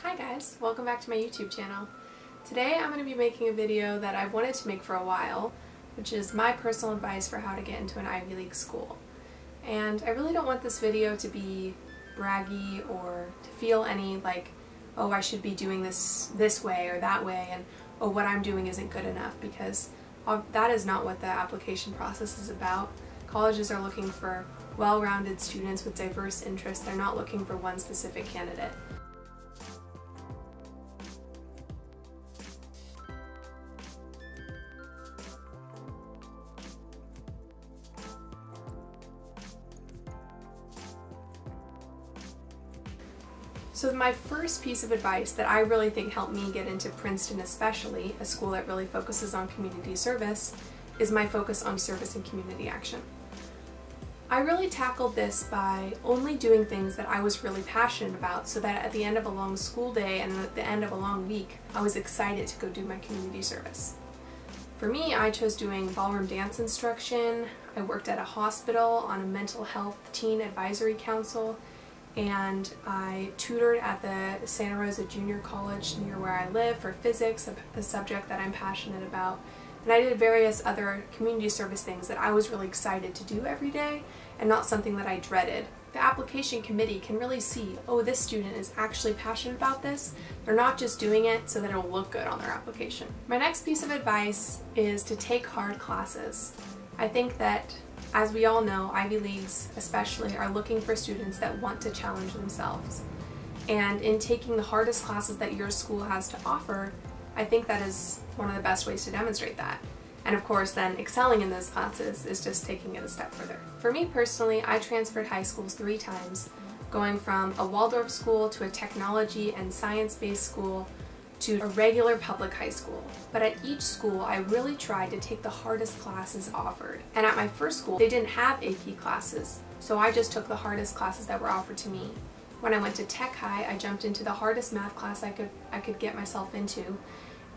Hi guys, welcome back to my YouTube channel. Today I'm going to be making a video that I've wanted to make for a while, which is my personal advice for how to get into an Ivy League school. And I really don't want this video to be braggy or to feel any like, oh, I should be doing this way or that way, and oh, what I'm doing isn't good enough, because that is not what the application process is about. Colleges are looking for well-rounded students with diverse interests. They're not looking for one specific candidate. So my first piece of advice that I really think helped me get into Princeton, especially a school that really focuses on community service, is my focus on service and community action. I really tackled this by only doing things that I was really passionate about, so that at the end of a long school day and at the end of a long week, I was excited to go do my community service. For me, I chose doing ballroom dance instruction. I worked at a hospital on a mental health teen advisory council, and I tutored at the Santa Rosa Junior College near where I live for physics, a subject that I'm passionate about. And I did various other community service things that I was really excited to do every day and not something that I dreaded. The application committee can really see, oh, this student is actually passionate about this. They're not just doing it so that it'll look good on their application. My next piece of advice is to take hard classes. I think that, as we all know, Ivy Leagues especially are looking for students that want to challenge themselves. And in taking the hardest classes that your school has to offer, I think that is one of the best ways to demonstrate that. And of course then excelling in those classes is just taking it a step further. For me personally, I transferred high schools 3 times, going from a Waldorf school to a technology and science-based school to a regular public high school. But at each school, I really tried to take the hardest classes offered. And at my first school, they didn't have AP classes, so I just took the hardest classes that were offered to me. When I went to Tech High, I jumped into the hardest math class I could get myself into.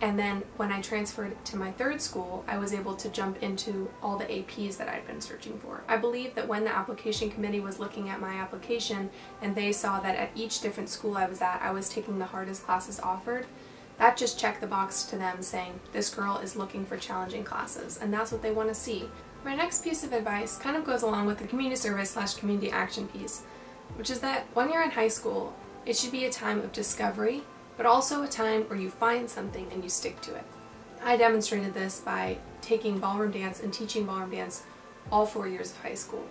And then when I transferred to my third school, I was able to jump into all the APs that I'd been searching for. I believe that when the application committee was looking at my application and they saw that at each different school I was at, I was taking the hardest classes offered, that just checked the box to them saying, this girl is looking for challenging classes, and that's what they want to see. My next piece of advice kind of goes along with the community service / community action piece, which is that when you're in high school, it should be a time of discovery, but also a time where you find something and you stick to it. I demonstrated this by taking ballroom dance and teaching ballroom dance all 4 years of high school.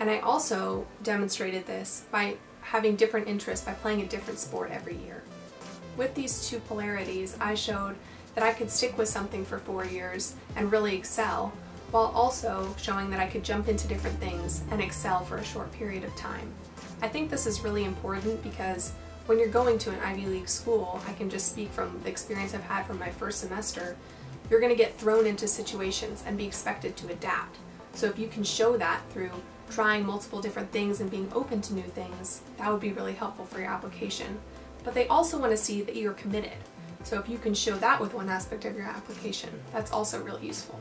And I also demonstrated this by having different interests, by playing a different sport every year. With these two polarities, I showed that I could stick with something for 4 years and really excel, while also showing that I could jump into different things and excel for a short period of time. I think this is really important because when you're going to an Ivy League school, I can just speak from the experience I've had from my first semester, you're going to get thrown into situations and be expected to adapt. So if you can show that through trying multiple different things and being open to new things, that would be really helpful for your application. But they also want to see that you're committed. So if you can show that with one aspect of your application, that's also really useful.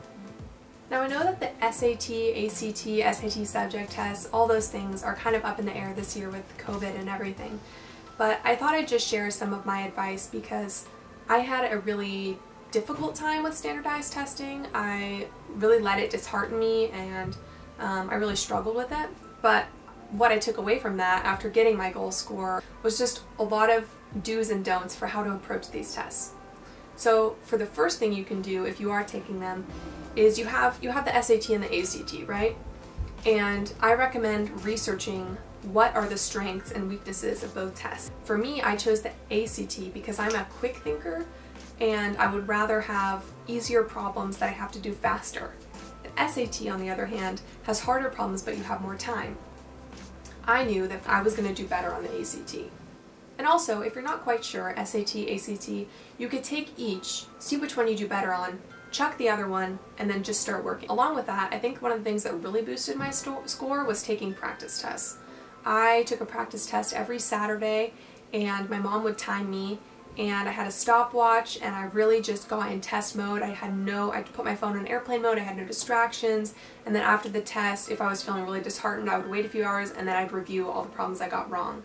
Now I know that the SAT, ACT, SAT subject tests, all those things are kind of up in the air this year with COVID and everything. But I thought I'd just share some of my advice because I had a really difficult time with standardized testing. I really let it dishearten me, and I really struggled with it. But what I took away from that after getting my goal score was just a lot of do's and don'ts for how to approach these tests. So for the first thing you can do if you are taking them is you have the SAT and the ACT, right? And I recommend researching what are the strengths and weaknesses of both tests. For me, I chose the ACT because I'm a quick thinker and I would rather have easier problems that I have to do faster. The SAT, on the other hand, has harder problems but you have more time. I knew that I was going to do better on the ACT. And also, if you're not quite sure, SAT, ACT, you could take each, see which one you do better on, chuck the other one, and then just start working. Along with that, I think one of the things that really boosted my score was taking practice tests. I took a practice test every Saturday, and my mom would time me, and I had a stopwatch, and I really just got in test mode. I put my phone on airplane mode, I had no distractions, and then after the test, if I was feeling really disheartened, I would wait a few hours, and then I'd review all the problems I got wrong.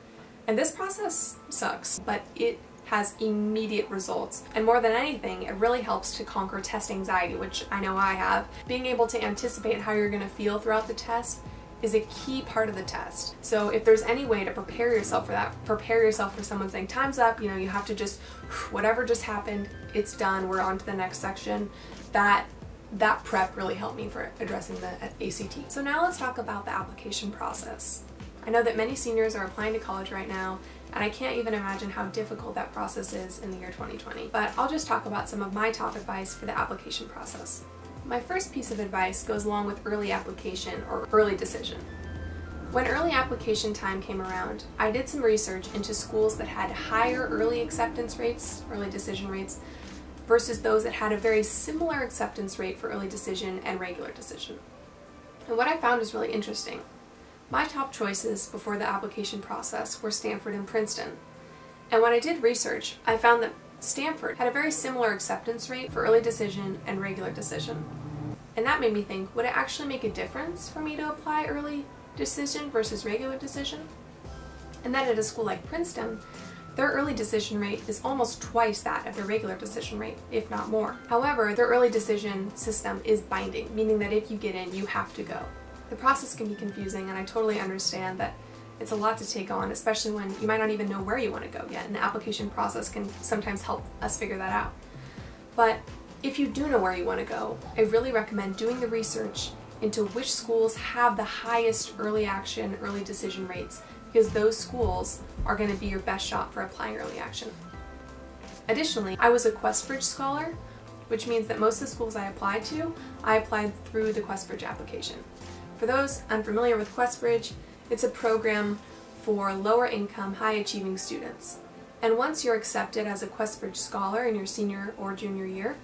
And this process sucks, but it has immediate results. And more than anything, it really helps to conquer test anxiety, which I know I have. Being able to anticipate how you're gonna feel throughout the test is a key part of the test. So if there's any way to prepare yourself for that, prepare yourself for someone saying, time's up, you know, you have to just, whatever just happened, it's done, we're on to the next section. That prep really helped me for addressing the ACT. So now let's talk about the application process. I know that many seniors are applying to college right now, and I can't even imagine how difficult that process is in the year 2020. But I'll just talk about some of my top advice for the application process. My first piece of advice goes along with early application or early decision. When early application time came around, I did some research into schools that had higher early acceptance rates, early decision rates, versus those that had a very similar acceptance rate for early decision and regular decision. And what I found was really interesting. My top choices before the application process were Stanford and Princeton. And when I did research, I found that Stanford had a very similar acceptance rate for early decision and regular decision. And that made me think, would it actually make a difference for me to apply early decision versus regular decision? And then at a school like Princeton, their early decision rate is almost twice that of their regular decision rate, if not more. However, their early decision system is binding, meaning that if you get in, you have to go. The process can be confusing, and I totally understand that it's a lot to take on, especially when you might not even know where you want to go yet, and the application process can sometimes help us figure that out. But if you do know where you want to go, I really recommend doing the research into which schools have the highest early action, early decision rates, because those schools are going to be your best shot for applying early action. Additionally, I was a Questbrige scholar, which means that most of the schools I applied to, I applied through the Questbrige application. For those unfamiliar with Questbrige, it's a program for lower income, high achieving students. And once you're accepted as a Questbrige scholar in your senior or junior year,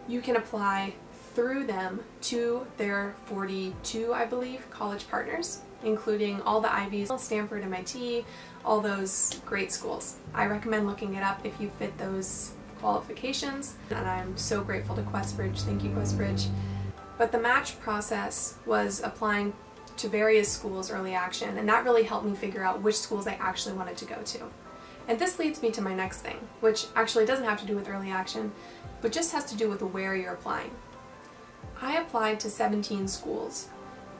you can apply through them to their 42, I believe, college partners, including all the Ivies, Stanford, MIT, all those great schools. I recommend looking it up if you fit those qualifications, and I'm so grateful to Questbrige. Thank you, Questbrige. But the match process was applying to various schools early action, and that really helped me figure out which schools I actually wanted to go to. And this leads me to my next thing, which actually doesn't have to do with early action, but just has to do with where you're applying. I applied to 17 schools,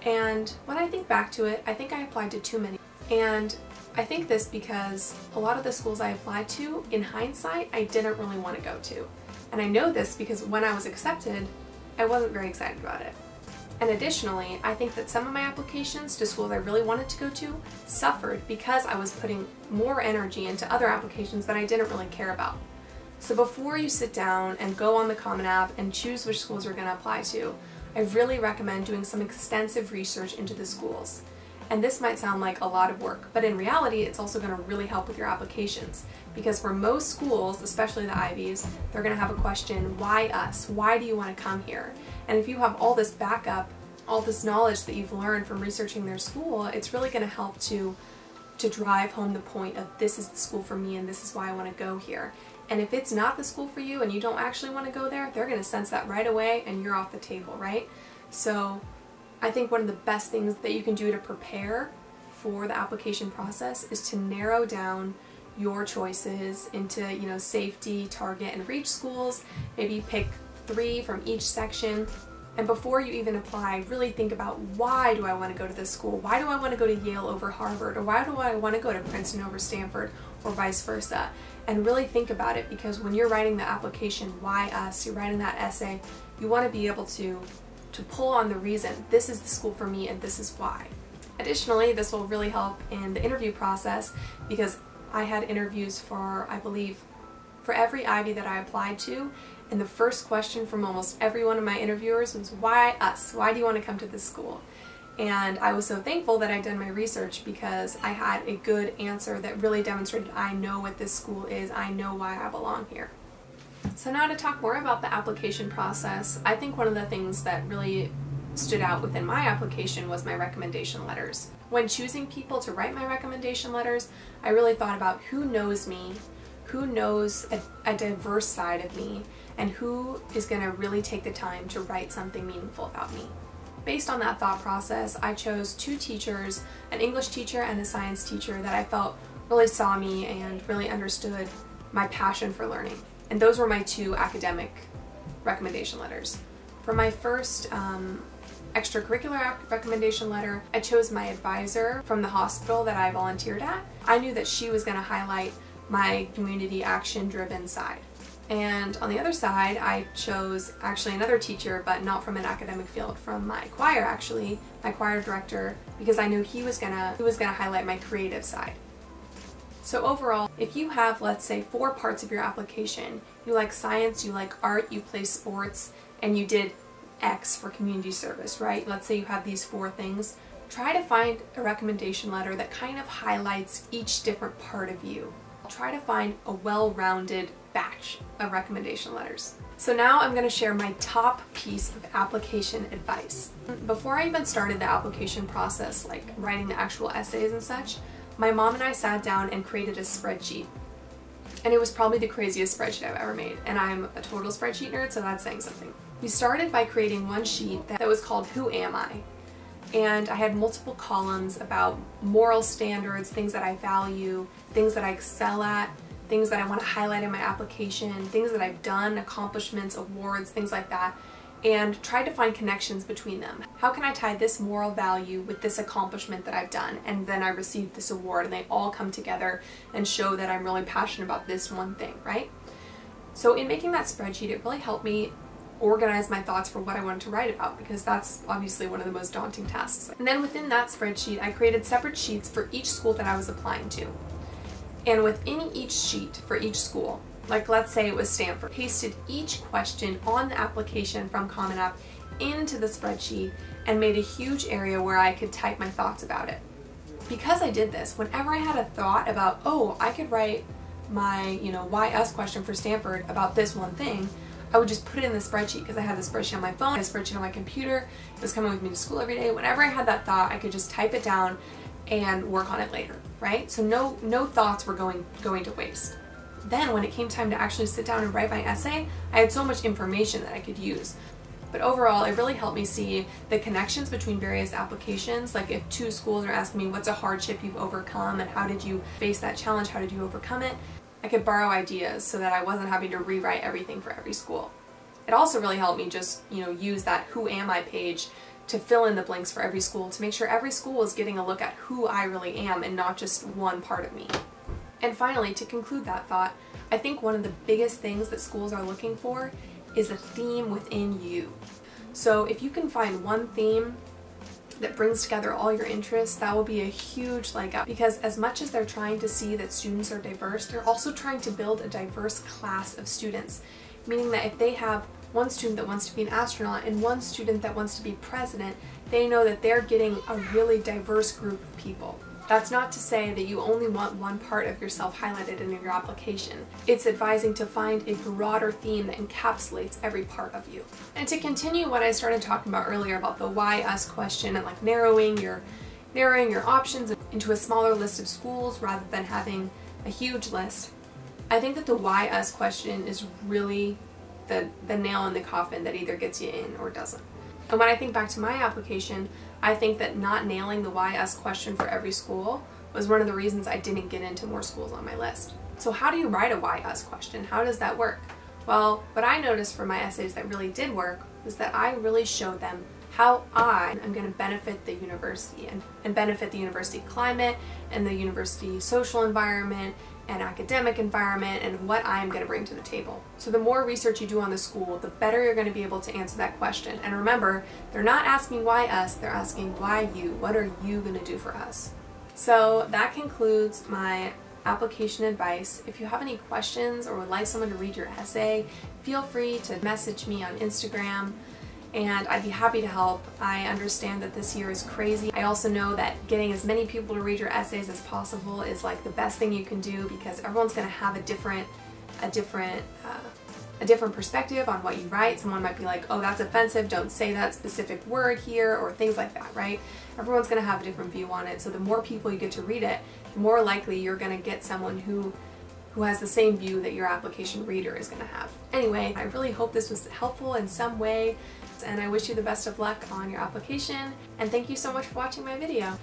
and when I think back to it, I think I applied to too many. And I think this because a lot of the schools I applied to, in hindsight, I didn't really want to go to. And I know this because when I was accepted, I wasn't very excited about it. And additionally, I think that some of my applications to schools I really wanted to go to suffered because I was putting more energy into other applications that I didn't really care about. So before you sit down and go on the Common App and choose which schools you're going to apply to, I really recommend doing some extensive research into the schools. And this might sound like a lot of work, but in reality, it's also going to really help with your applications. Because for most schools, especially the Ivies, they're going to have a question, why us? Why do you want to come here? And if you have all this backup, all this knowledge that you've learned from researching their school, it's really going to help to drive home the point of this is the school for me and this is why I want to go here. And if it's not the school for you and you don't actually want to go there, they're going to sense that right away and you're off the table, right? So I think one of the best things that you can do to prepare for the application process is to narrow down your choices into, you know, safety, target, and reach schools. Maybe pick 3 from each section. And before you even apply, really think about, why do I want to go to this school? Why do I want to go to Yale over Harvard? Or why do I want to go to Princeton over Stanford, or vice versa? And really think about it, because when you're writing the application, why us, you're writing that essay, you want to be able to pull on the reason, this is the school for me and this is why. Additionally, this will really help in the interview process, because I had interviews for, I believe, for every Ivy that I applied to, and the first question from almost every one of my interviewers was, why us? Why do you want to come to this school? And I was so thankful that I'd done my research, because I had a good answer that really demonstrated I know what this school is, I know why I belong here. So now to talk more about the application process, I think one of the things that really stood out within my application was my recommendation letters. When choosing people to write my recommendation letters, I really thought about who knows me, who knows a diverse side of me, and who is going to really take the time to write something meaningful about me. Based on that thought process, I chose 2 teachers, an English teacher and a science teacher, that I felt really saw me and really understood my passion for learning. And those were my two academic recommendation letters. For my first extracurricular recommendation letter, I chose my advisor from the hospital that I volunteered at. I knew that she was going to highlight my community action driven side. And on the other side, I chose actually another teacher, but not from an academic field, from my choir actually, my choir director, because I knew he was gonna highlight my creative side. So overall, if you have, let's say, 4 parts of your application, you like science, you like art, you play sports, and you did X for community service, right? Let's say you have these 4 things. Try to find a recommendation letter that kind of highlights each different part of you. Try to find a well-rounded batch of recommendation letters. So now I'm going to share my top piece of application advice. Before I even started the application process, like writing the actual essays and such, my mom and I sat down and created a spreadsheet. And it was probably the craziest spreadsheet I've ever made. And I'm a total spreadsheet nerd, so that's saying something. We started by creating one sheet that was called Who Am I? And I had multiple columns about moral standards, things that I value, things that I excel at, things that I want to highlight in my application, things that I've done, accomplishments, awards, things like that, and tried to find connections between them. How can I tie this moral value with this accomplishment that I've done, and then I received this award, and they all come together and show that I'm really passionate about this one thing, right? So in making that spreadsheet, it really helped me organize my thoughts for what I wanted to write about, because that's obviously one of the most daunting tasks. And then within that spreadsheet, I created separate sheets for each school that I was applying to. And within each sheet for each school, like let's say it was Stanford, pasted each question on the application from Common App into the spreadsheet and made a huge area where I could type my thoughts about it. Because I did this, whenever I had a thought about, oh, I could write my, why us question for Stanford about this one thing, I would just put it in the spreadsheet, because I had the spreadsheet on my phone, I had a spreadsheet on my computer, it was coming with me to school every day. Whenever I had that thought, I could just type it down and work on it later, right? So no thoughts were going to waste. Then when it came time to actually sit down and write my essay, I had so much information that I could use. But overall, it really helped me see the connections between various applications. Like if 2 schools are asking me what's a hardship you've overcome and how did you face that challenge, how did you overcome it, I could borrow ideas so that I wasn't having to rewrite everything for every school. It also really helped me just, use that Who Am I page to fill in the blanks for every school, to make sure every school is getting a look at who I really am and not just one part of me. And finally, to conclude that thought, I think one of the biggest things that schools are looking for is a theme within you. So if you can find one theme that brings together all your interests, that will be a huge leg up, because as much as they're trying to see that students are diverse, they're also trying to build a diverse class of students, meaning that if they have one student that wants to be an astronaut and one student that wants to be president, they know that they're getting a really diverse group of people. That's not to say that you only want one part of yourself highlighted in your application. It's advising to find a broader theme that encapsulates every part of you. And to continue what I started talking about earlier about the why us question and like narrowing your options into a smaller list of schools rather than having a huge list, I think that the why us question is really the nail in the coffin that either gets you in or doesn't. And when I think back to my application, I think that not nailing the why us question for every school was one of the reasons I didn't get into more schools on my list. So how do you write a why us question? How does that work? Well, what I noticed for my essays that really did work was that I really showed them how I am going to benefit the university and benefit the university climate and the university social environment and academic environment and what I'm going to bring to the table. So the more research you do on the school, the better you're going to be able to answer that question. And remember, they're not asking why us, they're asking why you. What are you going to do for us? So that concludes my application advice. If you have any questions or would like someone to read your essay, feel free to message me on Instagram, and I'd be happy to help. I understand that this year is crazy. I also know that getting as many people to read your essays as possible is like the best thing you can do, because everyone's going to have a different perspective on what you write. Someone might be like, oh, that's offensive, don't say that specific word here, or things like that, right? Everyone's going to have a different view on it, so the more people you get to read it, the more likely you're going to get someone who has the same view that your application reader is going to have. Anyway, I really hope this was helpful in some way, and I wish you the best of luck on your application, and thank you so much for watching my video.